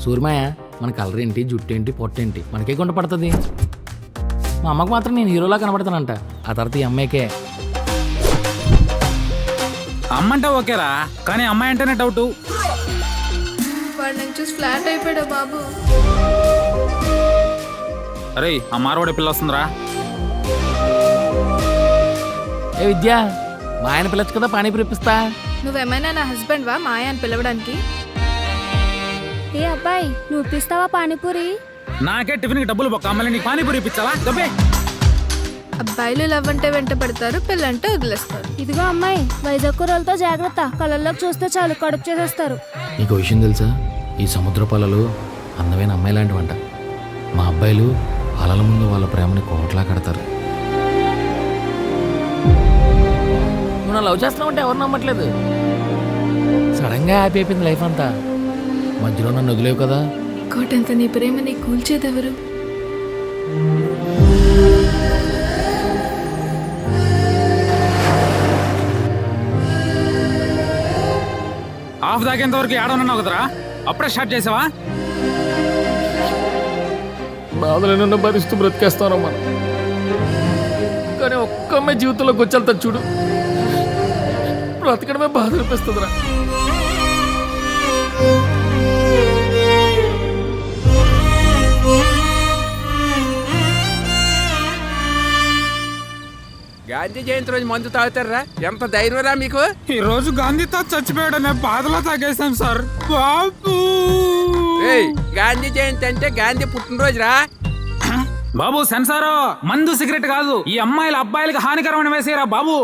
సూర్యమాయ మన కలర్ ఏంటి, జుట్టు ఏంటి, పొట్టేంటి మనకే గుంట పడుతుంది. మా అమ్మకు మాత్రం నేను హీరోలా కనబడతానంట. ఆ తర్వాత ఈ అమ్మాయికే. అమ్మంటే ఓకేరా, కానీ అమ్మాయి అంటేనే డౌట్. వాడు నేను చూసి ఫ్లాట్ అయిపోయాడు బాబు. అరే ఆ మార్వాడి పిల్ల వస్తుందిరా. ఏ విద్య, మా ఆయన పిల్లచ్చు కదా, పానీపూరి ఇప్పిస్తా. నువ్వేమైనా నా హస్బెండ్ వా మాయ అని పిలవడానికి? ఏ అబ్బాయి, నువ్వు ఇప్పిస్తావా పానీపూరి? నాకే టిఫిన్కి డబ్బులు బొక్క, మళ్ళీ నీకు పానీపూరి ఇప్పించాలా? డబ్బే. అబ్బాయిలు లవ్ అంటే వెంట పడతారు, పెళ్ళంటే వదిలేస్తారు. ఇదిగో అమ్మాయి, వైజాగ్ కూరలతో జాగ్రత్త. కళ్ళల్లోకి చూస్తే చాలు కడుపు చేసేస్తారు. నీకు విషయం తెలుసా? ఈ సముద్ర పాలలు అందమైన అమ్మాయి లాంటివంట. మా అబ్బాయిలు అలల ముందు వాళ్ళ ప్రేమని కోట్లా కడతారు. నువ్వు నా లవ్ చేస్తున్నావంటే ఎవరు నమ్మట్లేదు. సడన్గా హ్యాపీ అయిపోయింది లైఫ్ అంతా. మధ్యలో నన్ను వదిలేవు కదా. కోటంత నీ ప్రేమని కూల్చేదెవరు? హాఫ్ దాకేంత వరకు ఏడనున్నావు కదరా, అప్పుడే స్టార్ట్ చేసావా? బాధలను భరిస్తూ బ్రతికేస్తాను మనం. కానీ ఒక్క అమ్మాయి జీవితంలోకి వచ్చేళ్తా చూడు, బ్రతకడమే బాధ అనిపిస్తుందిరా. గాంధీ జయంతి రోజు మందు తాగుతారా? ఎంత ధైర్యరా మీకు? ఈ రోజు గాంధీ తాత చచ్చిపోయాడనే బాధలో తాగేశాం సార్. బాబు ఏయ్, గాంధీ జయంతి అంటే గాంధీ పుట్టినరోజురా. బాబు సెన్సారో, మందు సిగరెట్ కాదు, ఈ అమ్మాయిల అబ్బాయిలకి హానికరమైన వేసేరా బాబు.